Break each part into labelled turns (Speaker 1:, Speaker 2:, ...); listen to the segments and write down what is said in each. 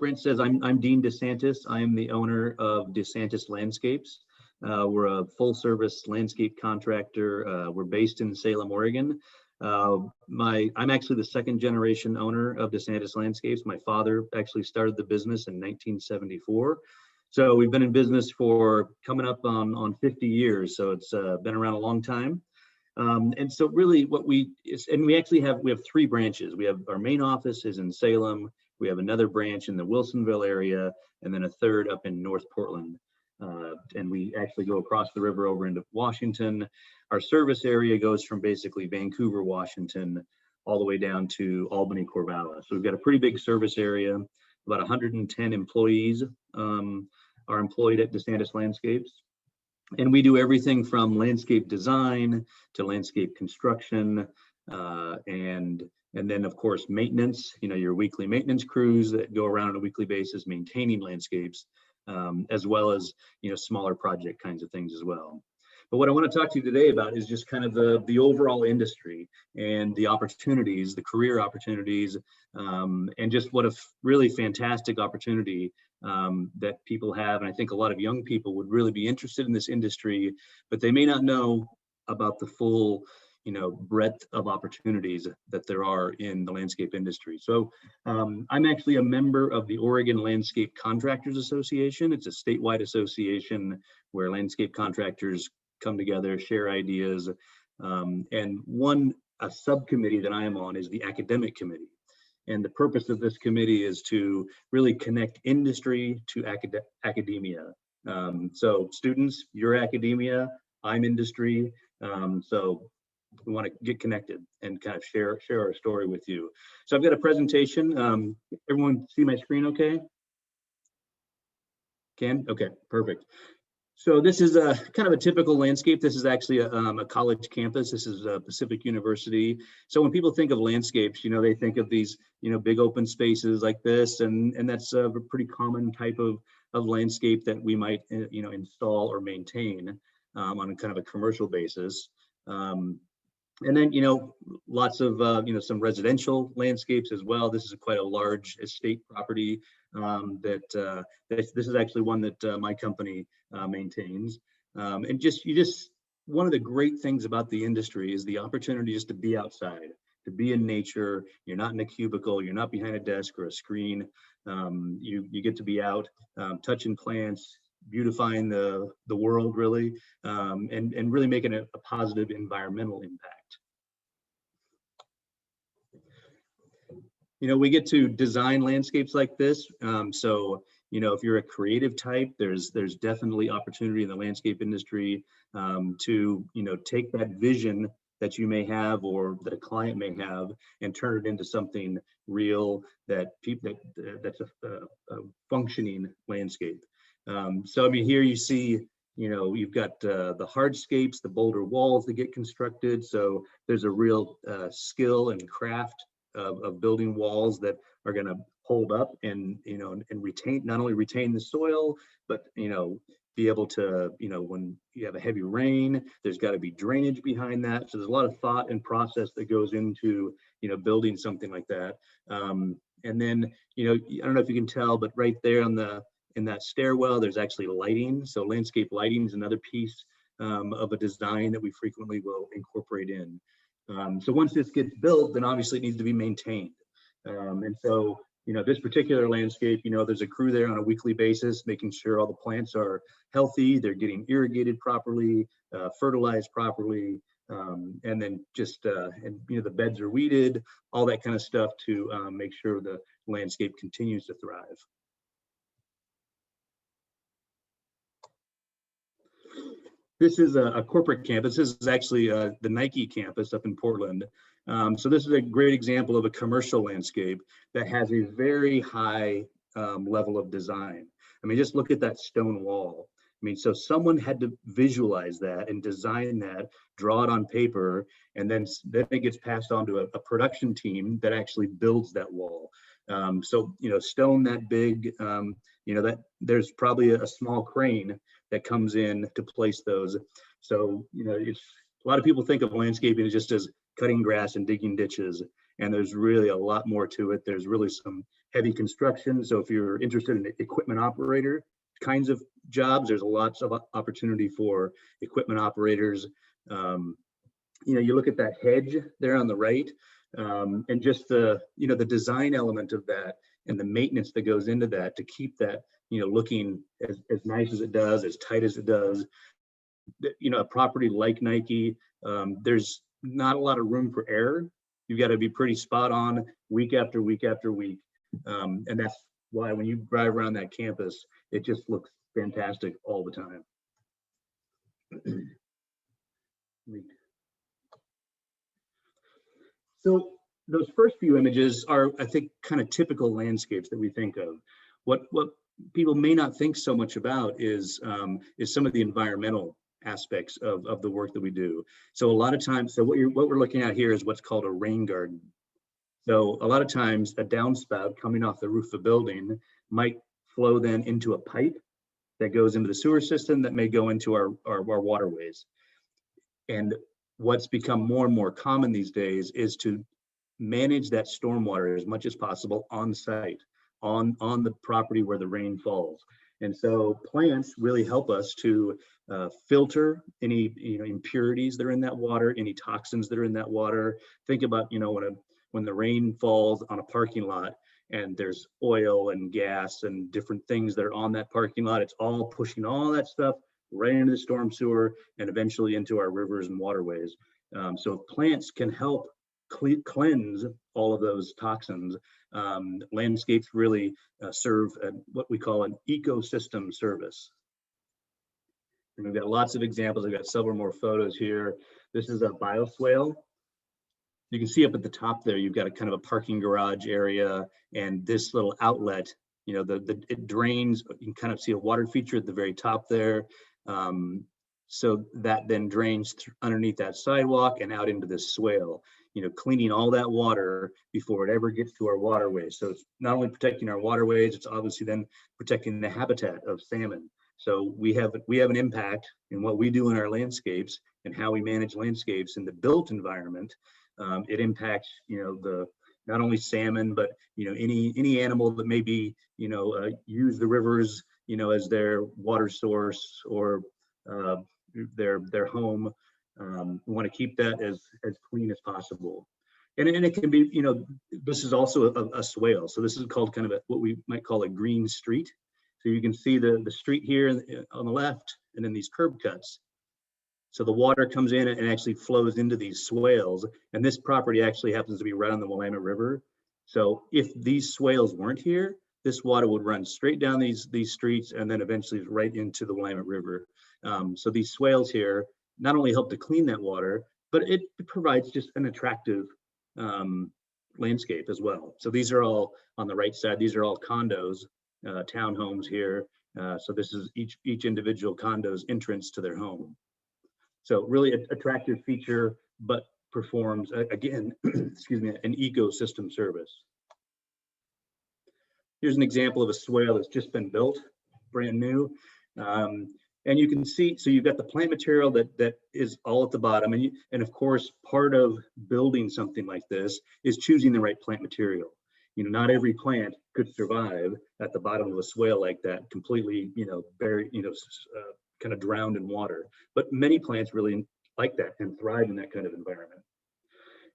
Speaker 1: Brent says, I'm Dean DeSantis. I am the owner of DeSantis Landscapes. We're a full service landscape contractor. We're based in Salem, Oregon. I'm actually the second generation owner of DeSantis Landscapes. My father actually started the business in 1974. So we've been in business for coming up on 50 years. So it's been around a long time. And so really we actually have three branches. We have our main office is in Salem. We have another branch in the Wilsonville area, and then a third up in North Portland. And we actually go across the river over into Washington. Our service area goes from basically Vancouver, Washington, all the way down to Albany, Corvallis. So we've got a pretty big service area. About 110 employees are employed at DeSantis Landscapes. And we do everything from landscape design to landscape construction, and then of course maintenance, your weekly maintenance crews that go around on a weekly basis maintaining landscapes, as well as smaller project kinds of things as well. But what I want to talk to you today about is just kind of the overall industry and the opportunities, the career opportunities, and just what a really fantastic opportunity that people have. And I think a lot of young people would really be interested in this industry, but they may not know about the full breadth of opportunities that there are in the landscape industry. So I'm actually a member of the Oregon Landscape Contractors Association. It's a statewide association where landscape contractors come together, share ideas. And a subcommittee that I am on is the academic committee. And the purpose of this committee is to really connect industry to academia. So students, you're academia, I'm industry. So we want to get connected and kind of share our story with you. So I've got a presentation. Everyone see my screen okay? Can? Okay, perfect. So this is a kind of a typical landscape. This is actually a college campus. This is Pacific University. So when people think of landscapes, they think of these, big open spaces like this, and that's a pretty common type of landscape that we might, install or maintain on a kind of a commercial basis. And then, lots of, some residential landscapes as well. This is quite a large estate property this is actually one that my company maintains. And one of the great things about the industry is the opportunity just to be outside, to be in nature. You're not in a cubicle, you're not behind a desk or a screen. You get to be out, touching plants, beautifying the world really, and really making a positive environmental impact. We get to design landscapes like this. So, if you're a creative type, there's definitely opportunity in the landscape industry to, take that vision that you may have or that a client may have and turn it into something real that's a functioning landscape. So, here you see, you've got the hardscapes, the boulder walls that get constructed. So there's a real skill and craft of building walls that are going to hold up and not only retain the soil, but be able to when you have a heavy rain, there's got to be drainage behind that. So there's a lot of thought and process that goes into building something like that. And then I don't know if you can tell, but right there in that stairwell, there's actually lighting. So landscape lighting is another piece of a design that we frequently will incorporate in. So once this gets built, then obviously it needs to be maintained. And so, this particular landscape, there's a crew there on a weekly basis, making sure all the plants are healthy, they're getting irrigated properly, fertilized properly, and then just, the beds are weeded, all that kind of stuff to make sure the landscape continues to thrive. This is a corporate campus. This is actually the Nike campus up in Portland. So this is a great example of a commercial landscape that has a very high level of design. Just look at that stone wall. So someone had to visualize that and design that, draw it on paper, and then it gets passed on to a production team that actually builds that wall. So, stone that big, that there's probably a small crane that comes in to place those. So, a lot of people think of landscaping just as cutting grass and digging ditches, and there's really a lot more to it. There's really some heavy construction. So if you're interested in equipment operator kinds of jobs, there's lots of opportunity for equipment operators. You look at that hedge there on the right, and just the design element of that and the maintenance that goes into that to keep that looking as nice as it does, as tight as it does. A property like Nike, there's not a lot of room for error. You've got to be pretty spot on week after week after week, and that's why when you drive around that campus, it just looks fantastic all the time. So those first few images are, I think, kind of typical landscapes that we think of. What people may not think so much about is some of the environmental aspects of the work that we do. So a lot of times, what we're looking at here is what's called a rain garden. So a lot of times a downspout coming off the roof of a building might flow then into a pipe that goes into the sewer system that may go into our waterways. And what's become more and more common these days is to manage that stormwater as much as possible on site, on the property where the rain falls. And so plants really help us to filter any impurities that are in that water, any toxins that are in that water. Think about when the rain falls on a parking lot and there's oil and gas and different things that are on that parking lot, it's all pushing all that stuff right into the storm sewer and eventually into our rivers and waterways. So plants can help cleanse all of those toxins. Landscapes really serve what we call an ecosystem service. And we've got lots of examples. I've got several more photos here. This is a bioswale. You can see up at the top there, you've got a kind of a parking garage area, and this little outlet, it drains. You can kind of see a water feature at the very top there. So that then drains underneath that sidewalk and out into this swale, cleaning all that water before it ever gets to our waterways. So it's not only protecting our waterways, it's obviously then protecting the habitat of salmon. So we have an impact in what we do in our landscapes and how we manage landscapes in the built environment. It impacts, not only salmon, but any animal that maybe use the rivers, as their water source or their home. We want to keep that as clean as possible. And it can be, this is also a swale. So this is called kind of what we might call a green street. So you can see the street here on the left, and then these curb cuts. So the water comes in and actually flows into these swales. And this property actually happens to be right on the Willamette River. So if these swales weren't here, this water would run straight down these streets and then eventually right into the Willamette River. So these swales here not only help to clean that water, but it provides just an attractive landscape as well. So these are all on the right side. These are all condos, townhomes here. So this is each individual condo's entrance to their home. So really attractive feature, but performs, again, excuse me, an ecosystem service. Here's an example of a swale that's just been built, brand new. And you can see, so you've got the plant material that is all at the bottom. And of course, part of building something like this is choosing the right plant material. Not every plant could survive at the bottom of a swale like that, completely, buried, kind of drowned in water. But many plants really like that and thrive in that kind of environment.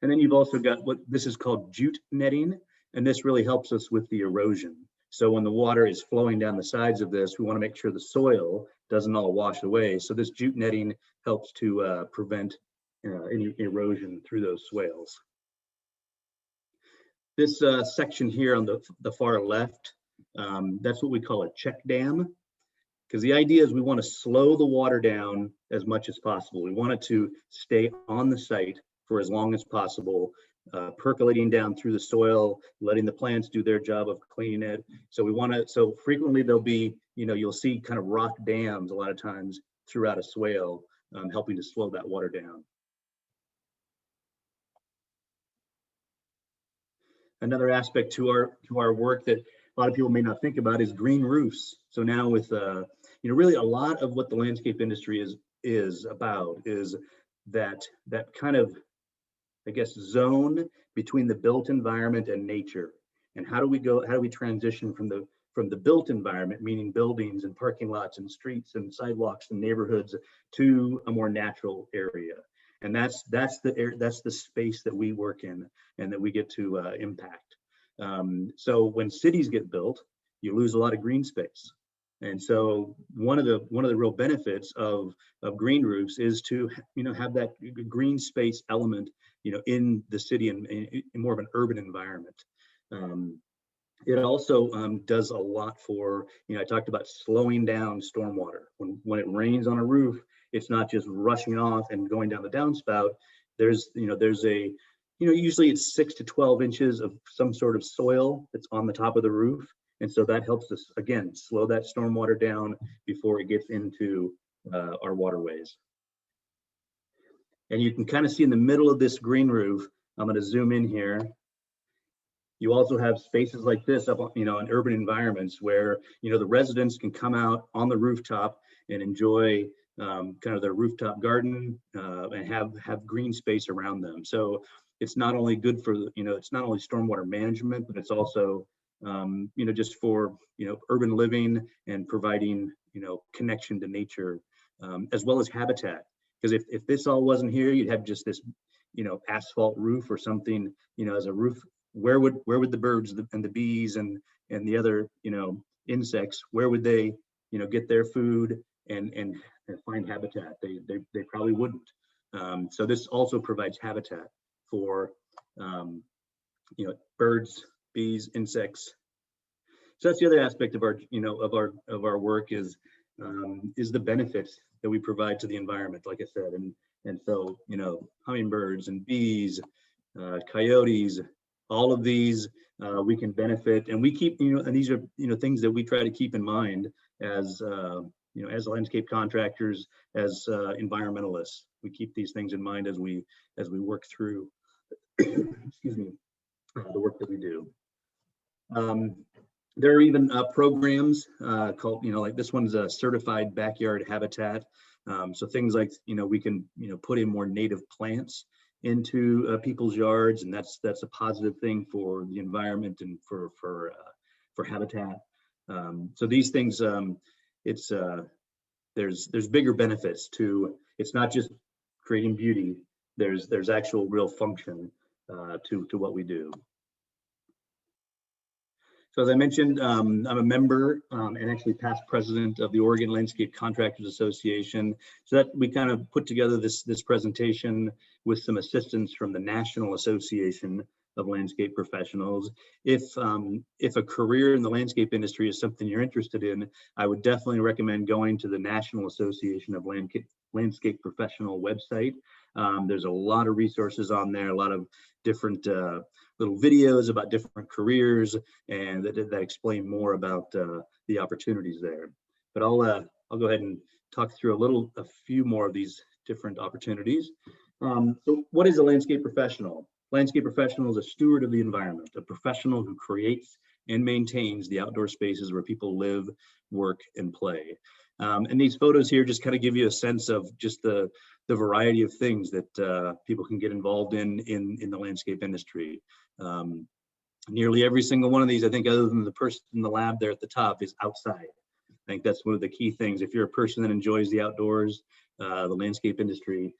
Speaker 1: And then you've also got what this is called jute netting. And this really helps us with the erosion. So when the water is flowing down the sides of this, we want to make sure the soil doesn't all wash away. So this jute netting helps to prevent any erosion through those swales. This section here on the far left, that's what we call a check dam. Because the idea is we want to slow the water down as much as possible. We want it to stay on the site for as long as possible, percolating down through the soil, letting the plants do their job of cleaning it. So frequently there'll be, you'll see kind of rock dams a lot of times throughout a swale, helping to slow that water down. Another aspect to our work that a lot of people may not think about is green roofs. So now with, really a lot of what the landscape industry is about is that kind of, I guess, zone between the built environment and nature. And how do we transition from the built environment, meaning buildings and parking lots and streets and sidewalks and neighborhoods, to a more natural area? And that's the space that we work in and that we get to impact. So when cities get built, you lose a lot of green space. And so one of the real benefits of green roofs is to have that green space element in the city and in more of an urban environment. It also does a lot for, I talked about slowing down stormwater. When it rains on a roof, it's not just rushing off and going down the downspout. There's a usually it's 6 to 12 inches of some sort of soil that's on the top of the roof. And so that helps us, again, slow that stormwater down before it gets into our waterways. And you can kind of see in the middle of this green roof, I'm going to zoom in here. You also have spaces like this up, in urban environments where, the residents can come out on the rooftop and enjoy kind of their rooftop garden and have green space around them. So it's not only good for, it's not only stormwater management, but it's also just for, urban living and providing, connection to nature, as well as habitat. Because if this all wasn't here, you'd have just this, asphalt roof or something, as a roof. Where would the birds and the bees and the other, insects, where would they, get their food and find habitat? They probably wouldn't. So this also provides habitat for, birds, bees, insects. So that's the other aspect of our, of our work is the benefits that we provide to the environment, like I said, and so hummingbirds and bees, coyotes, all of these we can benefit, and we keep, and these are things that we try to keep in mind as as landscape contractors, as environmentalists. We keep these things in mind as we work through excuse me, the work that we do. There are even programs called, like this one's a certified backyard habitat. So things like, we can, put in more native plants into people's yards, and that's a positive thing for the environment and for habitat. So these things, there's bigger benefits to. It's not just creating beauty. There's actual real function to what we do. So as I mentioned, I'm a member and actually past president of the Oregon Landscape Contractors Association. So that we kind of put together this presentation with some assistance from the National Association of Landscape Professionals. If a career in the landscape industry is something you're interested in, I would definitely recommend going to the National Association of Landscape Professional website. There's a lot of resources on there, a lot of different little videos about different careers and that explain more about the opportunities there. But I'll go ahead and talk through a few more of these different opportunities. So what is a landscape professional? Landscape professional is a steward of the environment, a professional who creates and maintains the outdoor spaces where people live, work, and play. And these photos here just kind of give you a sense of just the variety of things that people can get involved in the landscape industry. Nearly every single one of these, I think, other than the person in the lab there at the top, is outside. I think that's one of the key things. If you're a person that enjoys the outdoors, the landscape industry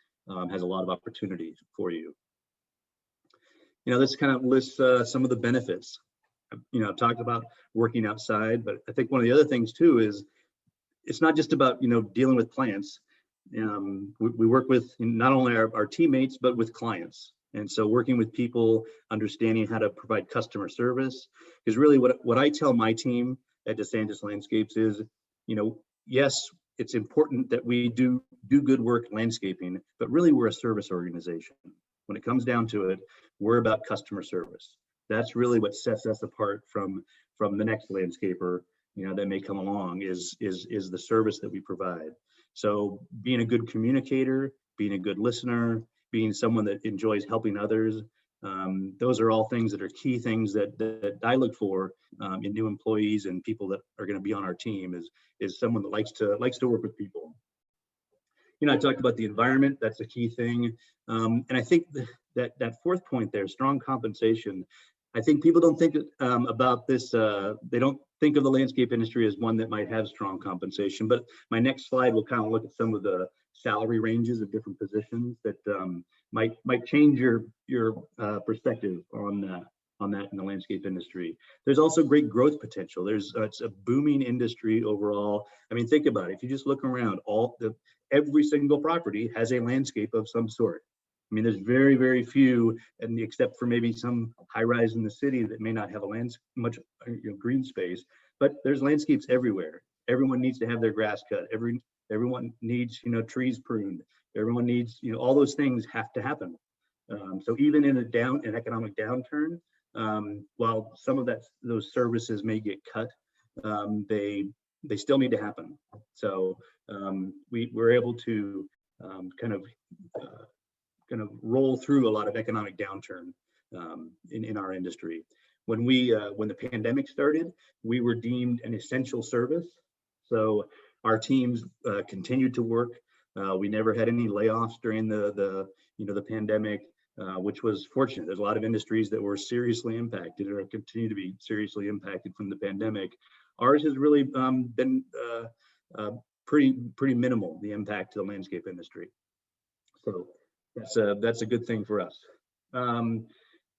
Speaker 1: has a lot of opportunities for you. This kind of lists some of the benefits. I've talked about working outside, but I think one of the other things too is it's not just about dealing with plants. We work with not only our teammates but with clients, and so working with people, understanding how to provide customer service is really what I tell my team at DeSantis Landscapes is, yes, it's important that we do good work landscaping, but really we're a service organization. When it comes down to it, we're about customer service. That's really what sets us apart from the next landscaper that may come along is the service that we provide. So being a good communicator, being a good listener, being someone that enjoys helping others, those are all things that are key things that I look for in new employees and people that are going to be on our team is someone that likes to work with people. I talked about the environment. That's a key thing. And I think that fourth point there, strong compensation, I think people don't think about this. They don't think of the landscape industry as one that might have strong compensation. But my next slide will kind of look at some of the salary ranges of different positions that might change your perspective on that in the landscape industry. There's also great growth potential. It's a booming industry overall. I mean, think about it. If you just look around, every single property has a landscape of some sort. I mean, there's very, very few, and except for maybe some high rise in the city that may not have much green space, but there's landscapes everywhere. Everyone needs to have their grass cut. Everyone needs, trees pruned. Everyone needs, all those things have to happen. So even in an economic downturn, while some of those services may get cut, they still need to happen. So we're able to kind of roll through a lot of economic downturn in our industry. When the pandemic started, we were deemed an essential service. So our teams continued to work. We never had any layoffs during the pandemic, which was fortunate. There's a lot of industries that were seriously impacted or continue to be seriously impacted from the pandemic. Ours has really been pretty minimal, the impact to the landscape industry. So that's a good thing for us. And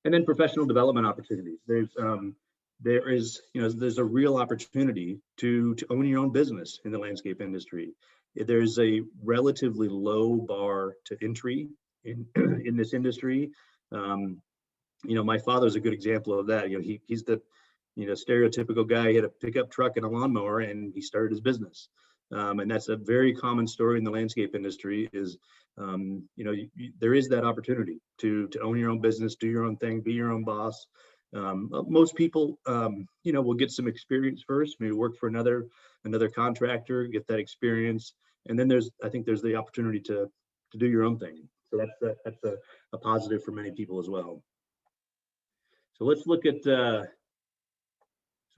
Speaker 1: then professional development opportunities. There's a real opportunity to own your own business in the landscape industry. There's a relatively low bar to entry in this industry. My father's a good example of that. He's the stereotypical guy. He had a pickup truck and a lawnmower, and he started his business. And that's a very common story in the landscape industry. There is that opportunity to own your own business, do your own thing, be your own boss. Most people, will get some experience first, maybe work for another contractor, get that experience, and then I think there's the opportunity to do your own thing. So that's a positive for many people as well. So let's look at some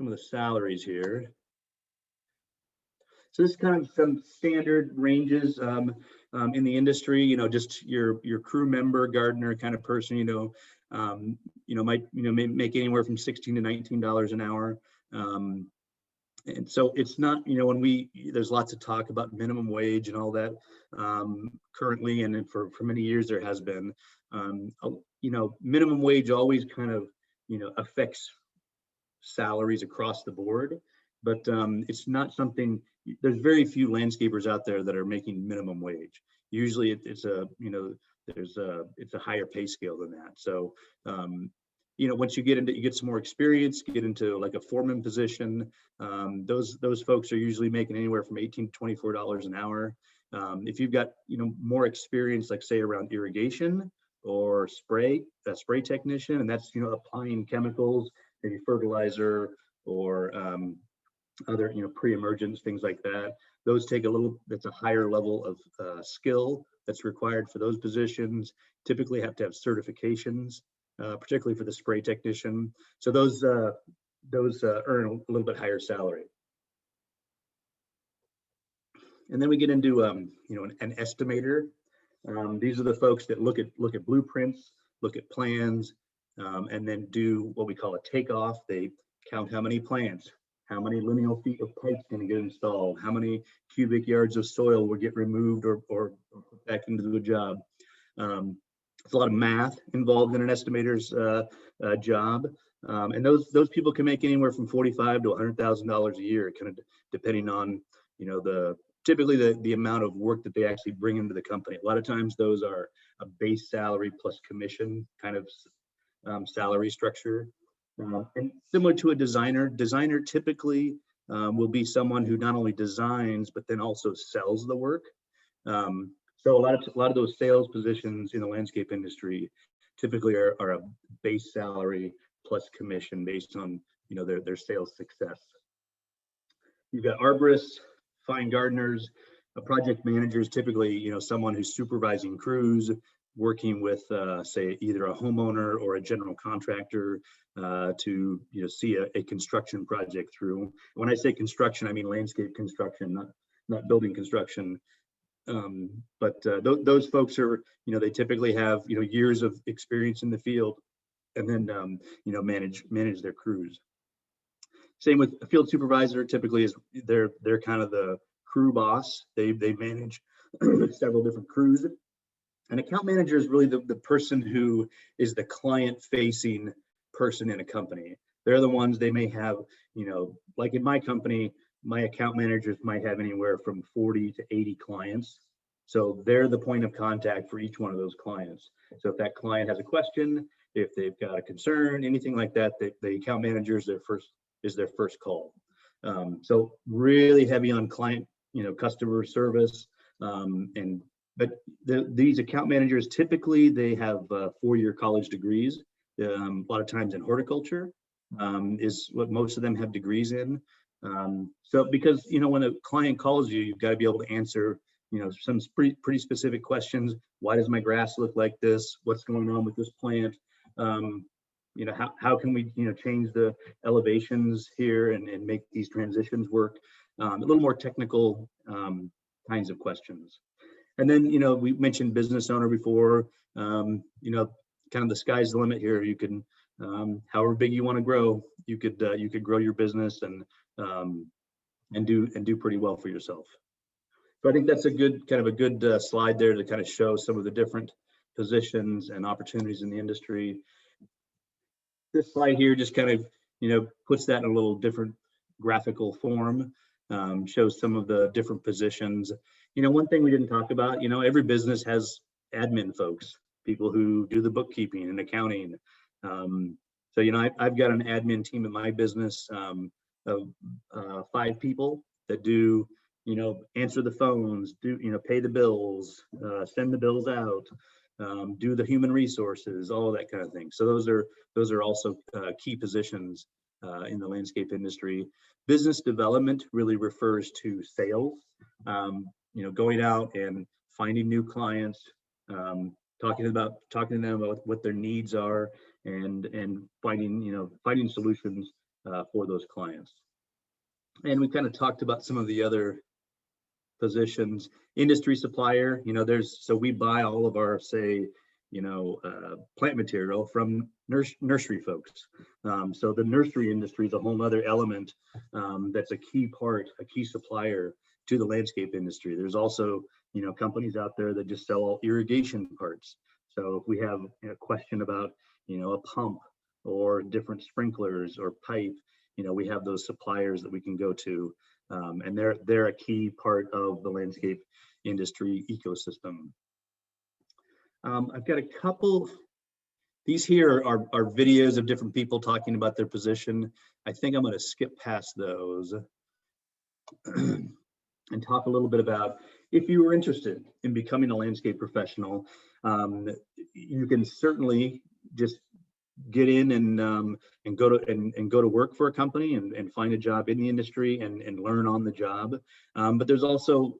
Speaker 1: of the salaries here. So this is kind of some standard ranges in the industry. Just your crew member, gardener kind of person. Might make anywhere from $16 to $19 an hour. And so it's not, there's lots of talk about minimum wage and all that currently, and for many years there has been. Minimum wage always kind of affects salaries across the board, but it's not something. There's very few landscapers out there that are making minimum wage. Usually it's a higher pay scale than that. So once you get some more experience, get into like a foreman position, those folks are usually making anywhere from $18 to $24 an hour. If you've got more experience, like say around irrigation or spray technician, and that's applying chemicals, maybe fertilizer or other pre-emergence, things like that. Those take that's a higher level of skill that's required for those positions. Typically have to have certifications, particularly for the spray technician. So those earn a little bit higher salary. And then we get into an estimator. These are the folks that look at blueprints, look at plans, and then do what we call a takeoff. They count how many plants, how many lineal feet of pipes going to get installed, how many cubic yards of soil will get removed or put back into the job. There's a lot of math involved in an estimator's job, and those people can make anywhere from $45,000 to $100,000 a year, kind of depending on typically the amount of work that they actually bring into the company. A lot of times those are a base salary plus commission kind of salary structure. And similar to a designer typically will be someone who not only designs, but then also sells the work. So a lot of those sales positions in the landscape industry typically are a base salary plus commission based on their sales success. You've got arborists, fine gardeners, project managers, typically someone who's supervising crews, working with say either a homeowner or a general contractor to see a construction project through. When I say construction, I mean landscape construction, not building construction. But those folks are they typically have years of experience in the field, and then manage their crews. Same with a field supervisor. Typically, is they're kind of the crew boss. They manage several different crews. An account manager is really the person who is the client-facing person in a company. They're the ones, they may have, like in my company, my account managers might have anywhere from 40 to 80 clients. So they're the point of contact for each one of those clients. So if that client has a question, if they've got a concern, anything like that, the account manager is their first call. So really heavy on client, customer service, but these account managers, typically they have 4-year college degrees. A lot of times in horticulture is what most of them have degrees in. So because, when a client calls you, you've got to be able to answer, some pretty specific questions. Why does my grass look like this? What's going on with this plant? How can we, change the elevations here and make these transitions work? A little more technical kinds of questions. And then, we mentioned business owner before, kind of the sky's the limit here. You can, however big you want to grow, you could grow your business and do pretty well for yourself. So I think that's a good slide there to kind of show some of the different positions and opportunities in the industry. This slide here just kind of, puts that in a little different graphical form, shows some of the different positions. One thing we didn't talk about, every business has admin folks, people who do the bookkeeping and accounting. So, I've got an admin team in my business of 5 people that do, answer the phones, pay the bills, send the bills out, do the human resources, all of that kind of thing. So those are also key positions in the landscape industry. Business development really refers to sales, going out and finding new clients, talking to them about what their needs are, and finding solutions for those clients. And we kind of talked about some of the other positions. Industry supplier, so we buy all of our, say, plant material from nursery folks. So the nursery industry is a whole other element that's a key supplier to the landscape industry. There's also, companies out there that just sell all irrigation parts. So if we have a question about, a pump or different sprinklers or pipe, we have those suppliers that we can go to, and they're a key part of the landscape industry ecosystem. I've got a couple. These here are videos of different people talking about their position. I think I'm going to skip past those and talk a little bit about, if you were interested in becoming a landscape professional, you can certainly just get in and go to work for a company and find a job in the industry and learn on the job. But there's also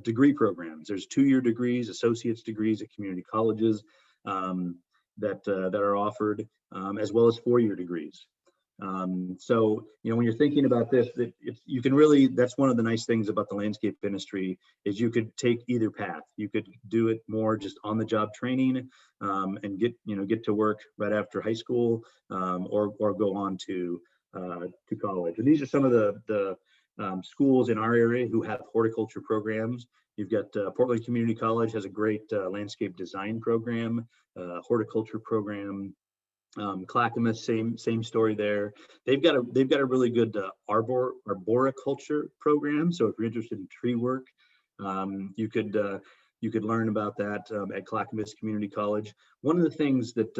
Speaker 1: degree programs. There's 2-year degrees, associate's degrees at community colleges that are offered, as well as 4-year degrees. So, when you're thinking about this, you can really, that's one of the nice things about the landscape industry, is you could take either path. You could do it more just on the job training, and get to work right after high school, or go on to college. And these are some of the schools in our area who have horticulture programs. You've got Portland Community College has a great landscape design program, horticulture program. Clackamas, same story there. They've got a really good arboriculture program. So if you're interested in tree work, you could learn about that at Clackamas Community College. One of the things that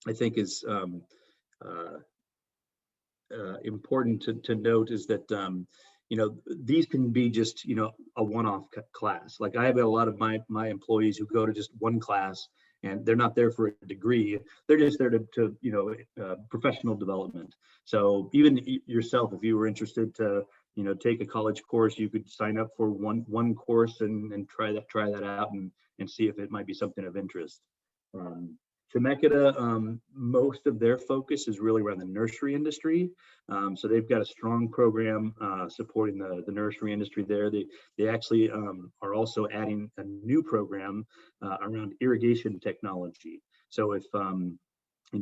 Speaker 1: I think is important to note is that these can be just a one-off class. Like I have a lot of my employees who go to just one class, and they're not there for a degree. They're just there to professional development. So even yourself, if you were interested to take a college course, you could sign up for one course and try that out and see if it might be something of interest. Temecula, most of their focus is really around the nursery industry. So they've got a strong program supporting the nursery industry there. They actually are also adding a new program around irrigation technology. So if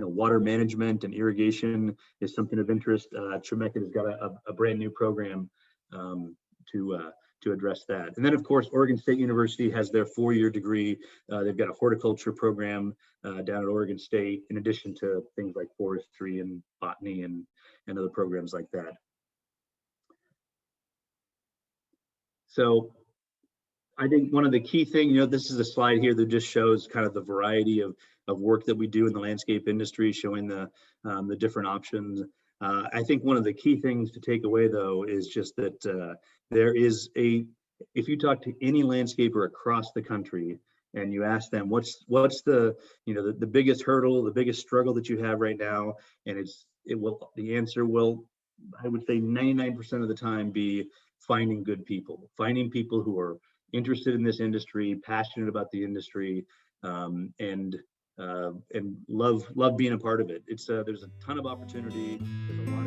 Speaker 1: water management and irrigation is something of interest. Tremecca has got a brand new program um, to address that. And then, of course, Oregon State University has their 4-year degree. They've got a horticulture program down at Oregon State, in addition to things like forestry and botany and other programs like that. So I think one of the key things, this is a slide here that just shows kind of the variety of work that we do in the landscape industry, showing the different options. I think one of the key things to take away, though, is just that there is if you talk to any landscaper across the country and you ask them what's the the biggest hurdle, the biggest struggle that you have right now, and the answer will, I would say 99% of the time, be finding good people, finding people who are interested in this industry, passionate about the industry, and love being a part of it. There's a ton of opportunity. There's a lot